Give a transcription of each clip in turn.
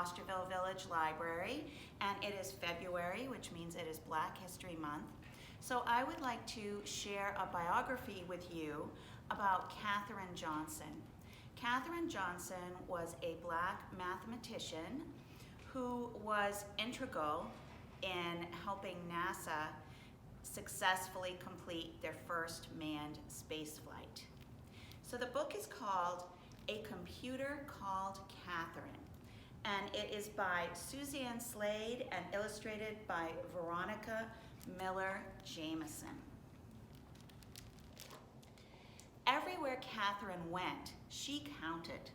Osterville Village Library, and it is February, which means it is Black History Month. So I would like to share a biography with you about Katherine Johnson. Katherine Johnson was a Black mathematician who was integral in helping NASA successfully complete their first manned space flight. So the book is called A Computer Called Katherine, and it is by Suzanne Slade and illustrated by Veronica Miller Jameson. Everywhere Katherine went, she counted.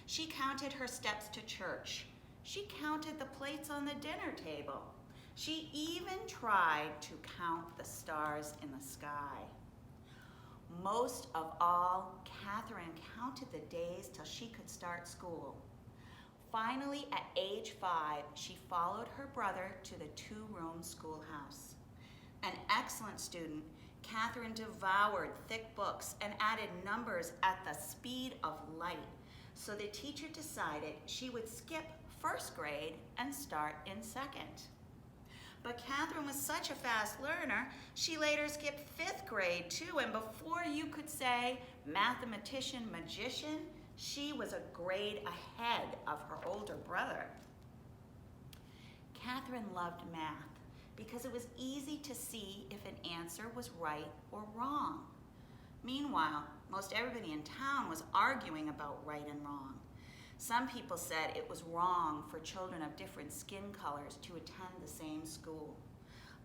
She counted her steps to church. She counted the plates on the dinner table. She even tried to count the stars in the sky. Most of all, Katherine counted the days till she could start school. Finally, at age 5, she followed her brother to the 2-room schoolhouse. An excellent student, Katherine devoured thick books and added numbers at the speed of light. So the teacher decided she would skip first grade and start in second. But Katherine was such a fast learner, she later skipped 5th grade too, and before you could say mathematician, magician, she was a grade ahead of her older brother. Katherine loved math because it was easy to see if an answer was right or wrong. Meanwhile, most everybody in town was arguing about right and wrong. Some people said it was wrong for children of different skin colors to attend the same school.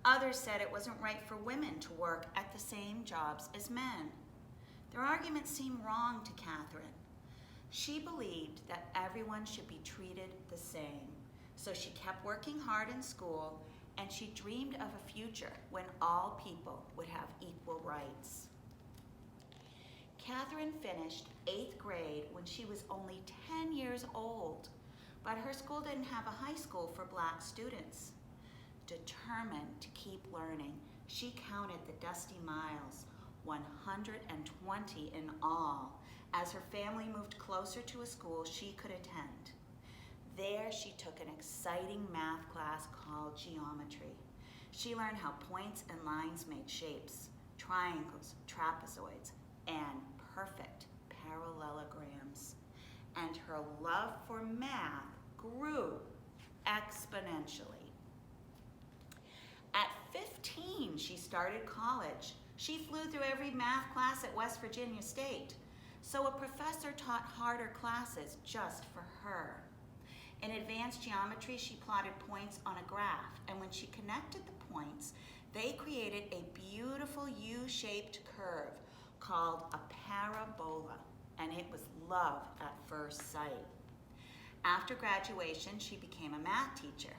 Others said it wasn't right for women to work at the same jobs as men. Their arguments seemed wrong to Katherine. She believed that everyone should be treated the same, so she kept working hard in school, and she dreamed of a future when all people would have equal rights. Katherine finished 8th grade when she was only 10 years old, but her school didn't have a high school for Black students. Determined to keep learning, she counted the dusty miles, 120 in all, as her family moved closer to a school she could attend. There she took an exciting math class called geometry. She learned how points and lines made shapes, triangles, trapezoids, and perfect parallelograms. And her love for math grew exponentially. At 15, she started college. She flew through every math class at West Virginia State, so a professor taught harder classes just for her. In advanced geometry, she plotted points on a graph, and when she connected the points, they created a beautiful U-shaped curve called a parabola, and it was love at first sight. After graduation, she became a math teacher.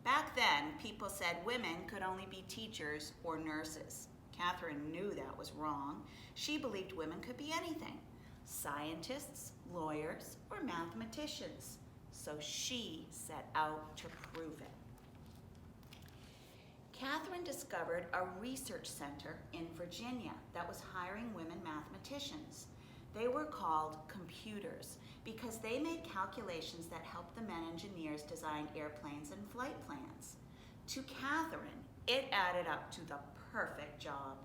Back then, people said women could only be teachers or nurses. Katherine knew that was wrong. She believed women could be anything: scientists, lawyers, or mathematicians. So she set out to prove it. Katherine discovered a research center in Virginia that was hiring women mathematicians. They were called computers because they made calculations that helped the men engineers design airplanes and flight plans. To Katherine, it added up to the perfect job.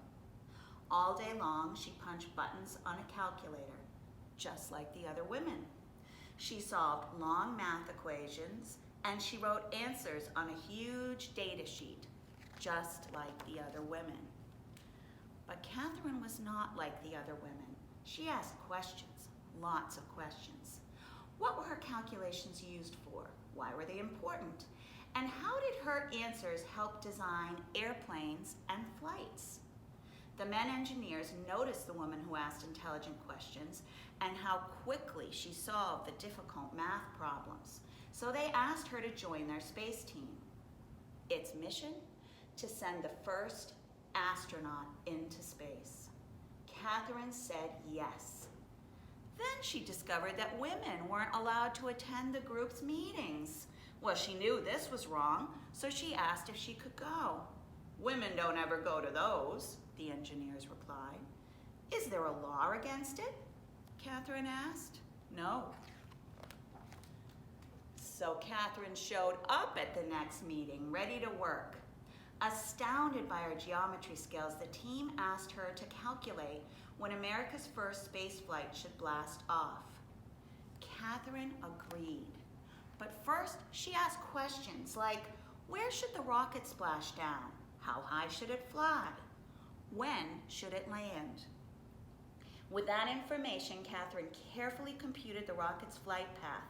All day long, she punched buttons on a calculator, just like the other women. She solved long math equations, and she wrote answers on a huge data sheet, just like the other women. But Katherine was not like the other women. She asked questions, lots of questions. What were her calculations used for? Why were they important? And how did her answers help design airplanes and flights? The men engineers noticed the woman who asked intelligent questions and how quickly she solved the difficult math problems. So they asked her to join their space team. Its mission? To send the first astronaut into space. Katherine said yes. Then she discovered that women weren't allowed to attend the group's meetings. Well, she knew this was wrong, so she asked if she could go. Women don't ever go to those, the engineers replied. Is there a law against it? Katherine asked. No. So Katherine showed up at the next meeting, ready to work. Astounded by her geometry skills, the team asked her to calculate when America's first space flight should blast off. Katherine agreed. But first, she asked questions like, where should the rocket splash down? How high should it fly? When should it land? With that information, Katherine carefully computed the rocket's flight path,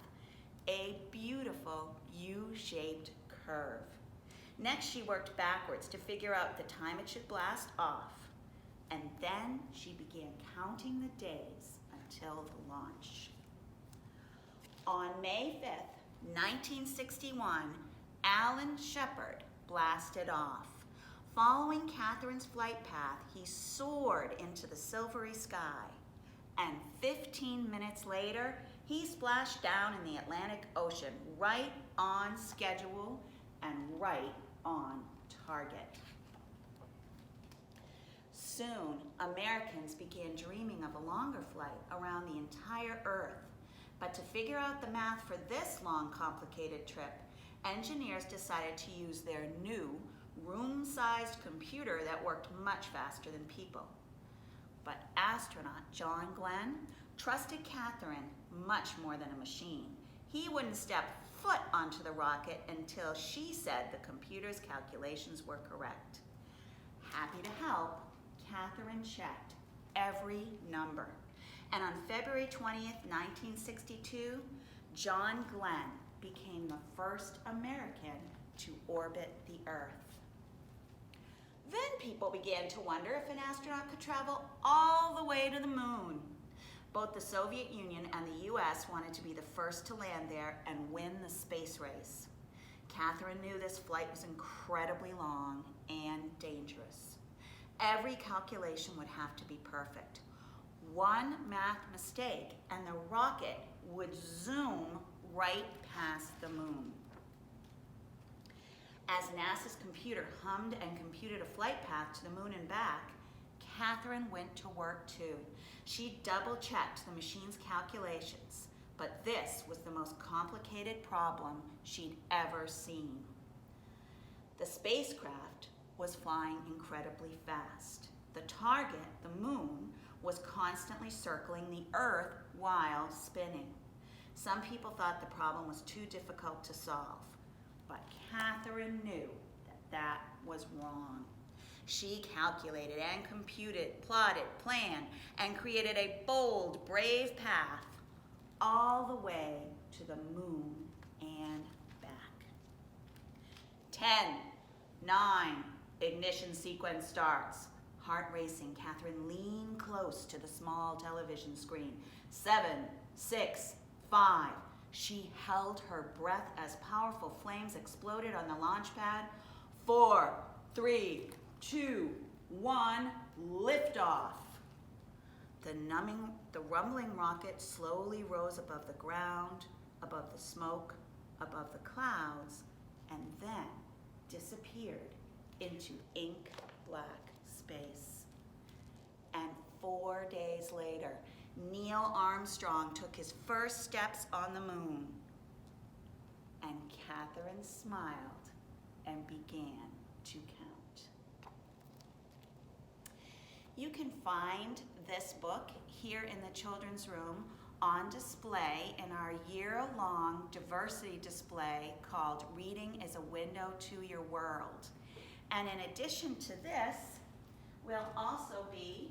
a beautiful U-shaped curve. Next, she worked backwards to figure out the time it should blast off. And then she began counting the days until the launch. On May 5th, 1961, Alan Shepard blasted off. Following Katherine's flight path, he soared into the silvery sky. And 15 minutes later, he splashed down in the Atlantic Ocean, right on schedule and right on target. Soon, Americans began dreaming of a longer flight around the entire Earth. But to figure out the math for this long, complicated trip, engineers decided to use their new, room-sized computer that worked much faster than people. But astronaut John Glenn trusted Katherine much more than a machine. He wouldn't step foot onto the rocket until she said the computer's calculations were correct. Happy to help, Katherine checked every number. And on February 20th, 1962, John Glenn became the first American to orbit the Earth. Then people began to wonder if an astronaut could travel all the way to the moon. Both the Soviet Union and the US wanted to be the first to land there and win the space race. Katherine knew this flight was incredibly long and dangerous. Every calculation would have to be perfect. One math mistake and the rocket would zoom right past the moon. As NASA's computer hummed and computed a flight path to the moon and back, Katherine went to work too. She double-checked the machine's calculations, but this was the most complicated problem she'd ever seen. The spacecraft was flying incredibly fast. The target, the moon, was constantly circling the Earth while spinning. Some people thought the problem was too difficult to solve, but Katherine knew that that was wrong. She calculated and computed, plotted, planned, and created a bold, brave path all the way to the moon and back. 10, 9, ignition sequence starts. Heart racing, Katherine leaned close to the small television screen. 7, 6, 5. She held her breath as powerful flames exploded on the launch pad. 4, 3, 2, 1, liftoff. The rumbling rocket slowly rose above the ground, above the smoke, above the clouds, and then disappeared into ink black space. And 4 days later, Neil Armstrong took his first steps on the moon. And Katherine smiled and began to count. You can find this book here in the children's room on display in our year-long diversity display called Reading is a Window to Your World. And in addition to this, we'll also be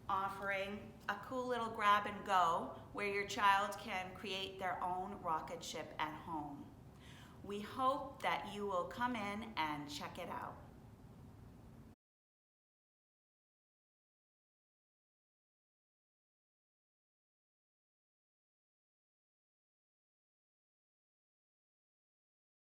offering a cool little grab and go where your child can create their own rocket ship at home. We hope that you will come in and check it out.